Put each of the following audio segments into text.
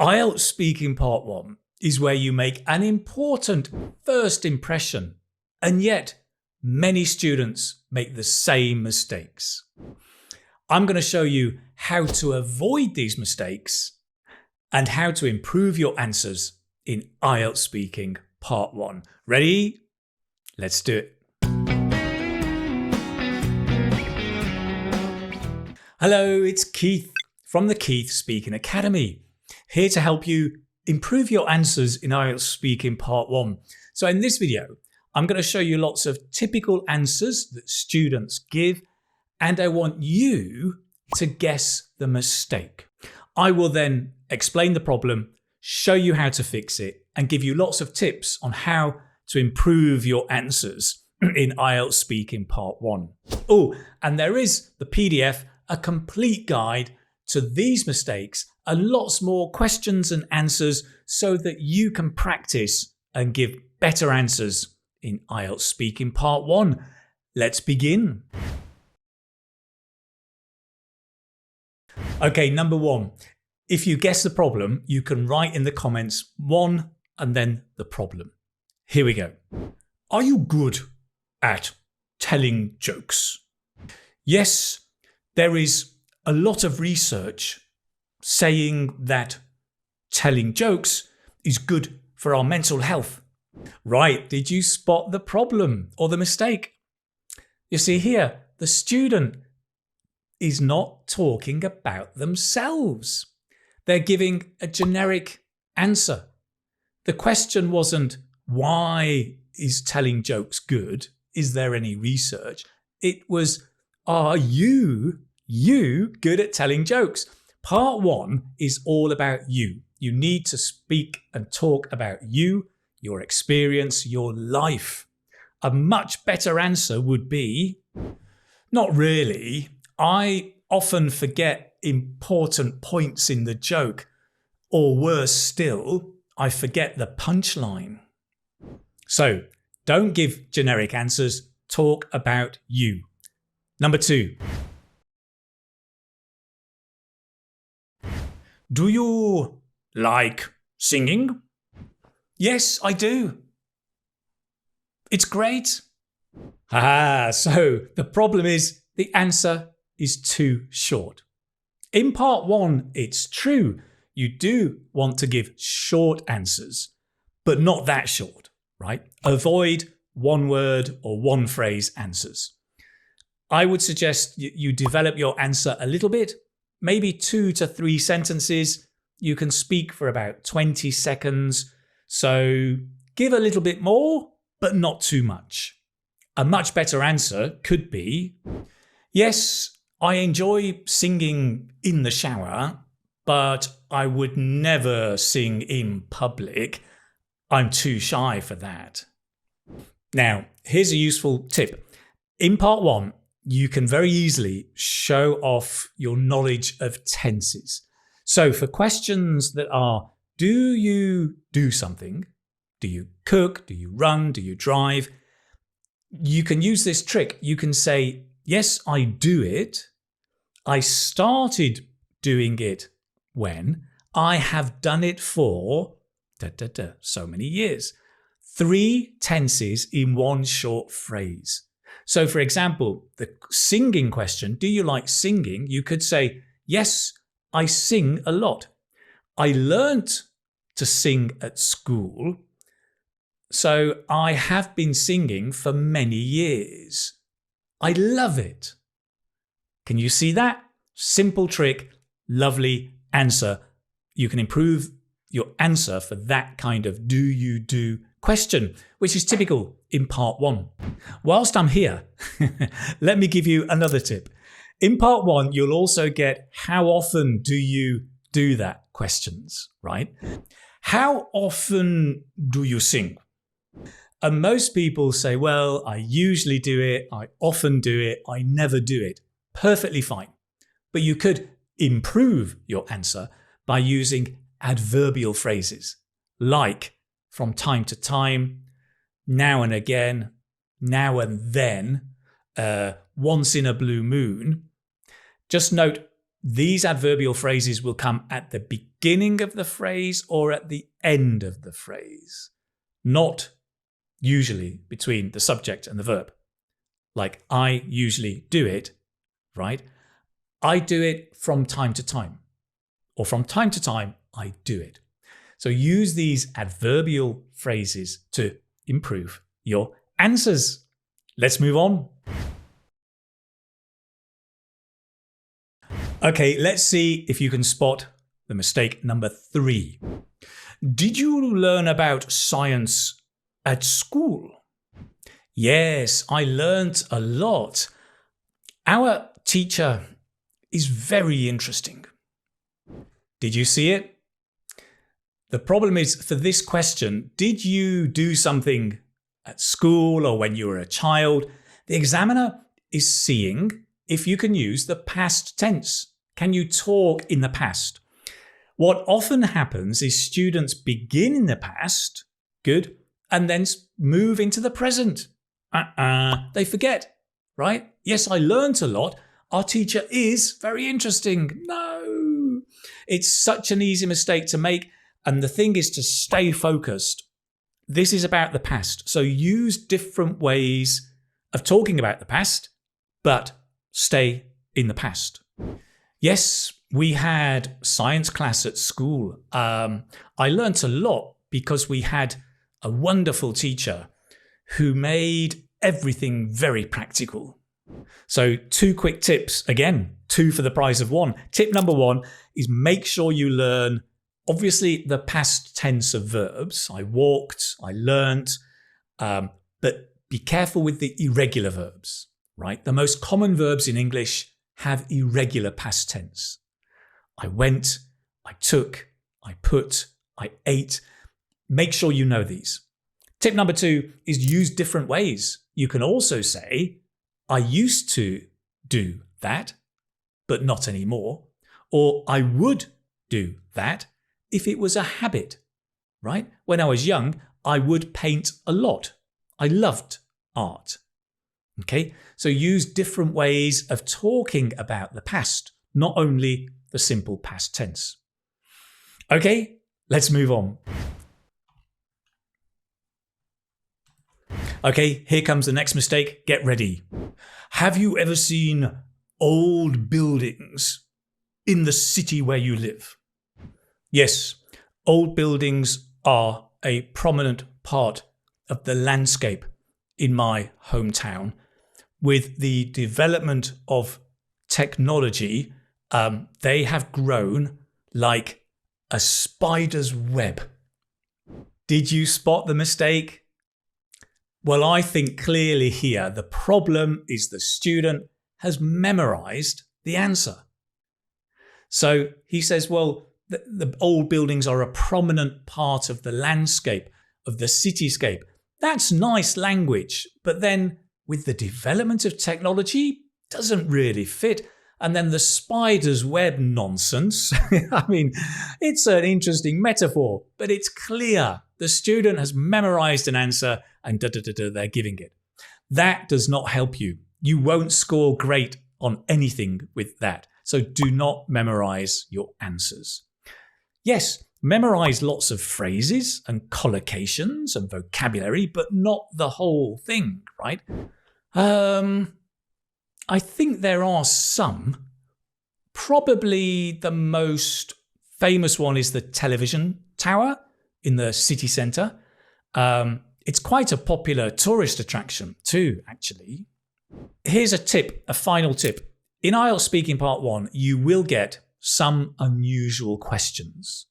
IELTS Speaking Part 1 is where you make an important first impression, and yet many students make the same mistakes. I'm going to show you how to avoid these mistakes and how to improve your answers in IELTS Speaking Part 1. Ready? Let's do it. Hello, it's Keith from the Keith Speaking Academy, here to help you improve your answers in IELTS Speaking Part 1. So in this video, I'm going to show you lots of typical answers that students give, and I want you to guess the mistake. I will then explain the problem, show you how to fix it, and give you lots of tips on how to improve your answers in IELTS Speaking Part 1. Oh, and there is the PDF, a complete guide to these mistakes and lots more questions and answers so that you can practice and give better answers in IELTS Speaking Part 1. Let's begin. Okay, number 1. If you guess the problem, you can write in the comments 1 and then the problem. Here we go. Are you good at telling jokes? Yes, there is a lot of research saying that telling jokes is good for our mental health. Right, did you spot the problem or the mistake? You see here, the student is not talking about themselves. They're giving a generic answer. The question wasn't, why is telling jokes good? Is there any research? It was, are you good at telling jokes? Part 1 is all about you. You need to speak and talk about you, your experience, your life. A much better answer would be, not really. I often forget important points in the joke, or worse still, I forget the punchline. So don't give generic answers, talk about you. Number 2. Do you like singing? Yes, I do. It's great. So the problem is the answer is too short. In Part 1, it's true. You do want to give short answers, but not that short, right? Avoid one word or one phrase answers. I would suggest you develop your answer a little bit, maybe 2 to 3 sentences. You can speak for about 20 seconds. So give a little bit more, but not too much. A much better answer could be, yes, I enjoy singing in the shower, but I would never sing in public. I'm too shy for that. Now, here's a useful tip. In Part 1, you can very easily show off your knowledge of tenses. So for questions that are, do you do something? Do you cook? Do you run? Do you drive? You can use this trick. You can say, yes, I do it. I started doing it when I have done it for so many years. 3 tenses in one short phrase. So for example, the singing question, do you like singing? You could say, yes, I sing a lot. I learnt to sing at school, so I have been singing for many years. I love it. Can you see that? Simple trick, lovely answer. You can improve your answer for that kind of do you do question, which is typical in Part 1. Whilst I'm here, let me give you another tip. In Part 1, you'll also get how often do you do that questions, right? How often do you sing? And most people say, well, I usually do it, I often do it, I never do it. Perfectly fine. But you could improve your answer by using adverbial phrases like from time to time, now and again, now and then, once in a blue moon. Just note, these adverbial phrases will come at the beginning of the phrase or at the end of the phrase, not usually between the subject and the verb. Like, I usually do it, right? I do it from time to time, or from time to time, I do it. So use these adverbial phrases to improve your answers. Let's move on. Okay, let's see if you can spot the mistake number 3. Did you learn about science at school? Yes, I learnt a lot. Our teacher is very interesting. Did you see it? The problem is, for this question, did you do something at school or when you were a child? The examiner is seeing if you can use the past tense. Can you talk in the past? What often happens is students begin in the past, good, and then move into the present. They forget, right? Yes, I learnt a lot. Our teacher is very interesting. No, it's such an easy mistake to make. And the thing is to stay focused. This is about the past. So use different ways of talking about the past, but stay in the past. Yes, we had science class at school. I learnt a lot because we had a wonderful teacher who made everything very practical. So 2 quick tips, again, 2 for the price of 1. Tip number 1 is make sure you learn, obviously, the past tense of verbs. I walked, I learnt, but be careful with the irregular verbs, right? The most common verbs in English have irregular past tense. I went, I took, I put, I ate. Make sure you know these. Tip number 2 is use different ways. You can also say, I used to do that, but not anymore. Or I would do that if it was a habit, right? When I was young, I would paint a lot. I loved art. Okay, so use different ways of talking about the past, not only the simple past tense. Okay, let's move on. Okay, here comes the next mistake. Get ready. Have you ever seen old buildings in the city where you live? Yes, old buildings are a prominent part of the landscape in my hometown. With the development of technology, they have grown like a spider's web. Did you spot the mistake? Well, I think clearly here the problem is the student has memorized the answer. So he says, well, the old buildings are a prominent part of the landscape, of the cityscape. That's nice language, but then with the development of technology, doesn't really fit. And then the spider's web nonsense. I mean, it's an interesting metaphor, but it's clear. The student has memorized an answer and they're giving it. That does not help you. You won't score great on anything with that. So do not memorize your answers. Yes, memorize lots of phrases and collocations and vocabulary, but not the whole thing, right? I think there are some. Probably the most famous one is the television tower in the city centre. It's quite a popular tourist attraction too, actually. Here's a tip, a final tip. In IELTS Speaking Part 1, you will get some unusual questions,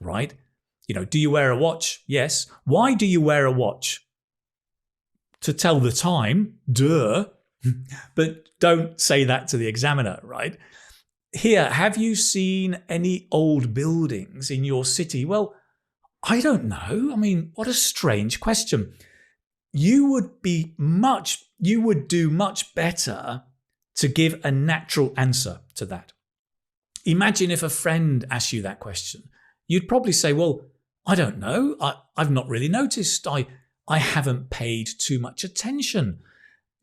right? You know, do you wear a watch? Yes. Why do you wear a watch? To tell the time, duh. But don't say that to the examiner, right? Here, have you seen any old buildings in your city? Well, I don't know. I mean, what a strange question. You would do much better to give a natural answer to that. Imagine if a friend asked you that question. You'd probably say, well, I don't know. I've not really noticed. I haven't paid too much attention.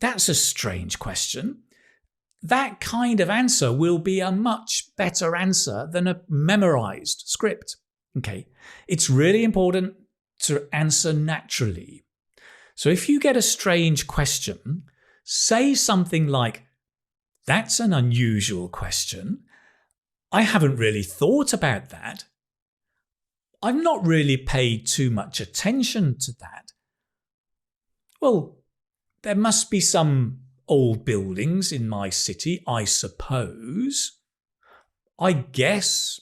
That's a strange question. that kind of answer will be a much better answer than a memorized script. Okay, it's really important to answer naturally. So if you get a strange question, say something like, "That's an unusual question. I haven't really thought about that. I've not really paid too much attention to that. Well, there must be some old buildings in my city, I suppose. I guess,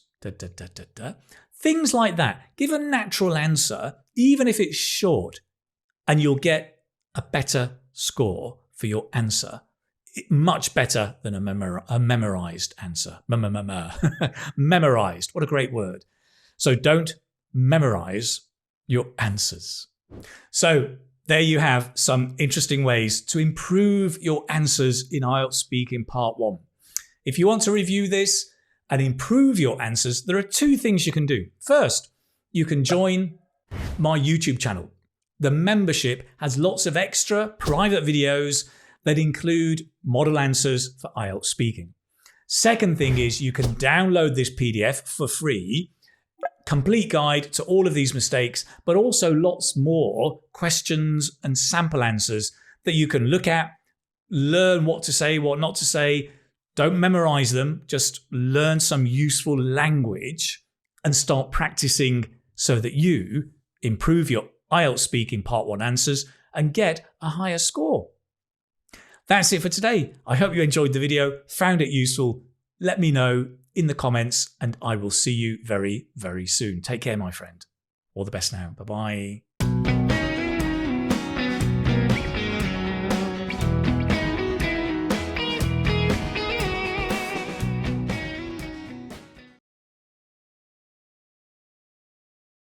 Things like that. Give a natural answer, even if it's short, and you'll get a better score for your answer. Much better than a memorized answer. Memorized. What a great word. So don't memorize your answers. So there you have some interesting ways to improve your answers in IELTS Speaking Part 1. If you want to review this and improve your answers, there are two things you can do. First, you can join my YouTube channel. The membership has lots of extra private videos that include model answers for IELTS Speaking. Second thing is you can download this PDF for free, complete guide to all of these mistakes, but also lots more questions and sample answers that you can look at, learn what to say, what not to say. Don't memorize them, just learn some useful language and start practicing so that you improve your IELTS Speaking Part 1 answers and get a higher score. That's it for today. I hope you enjoyed the video, found it useful. Let me know in the comments and I will see you very, very soon. Take care, my friend. All the best now. Bye-bye.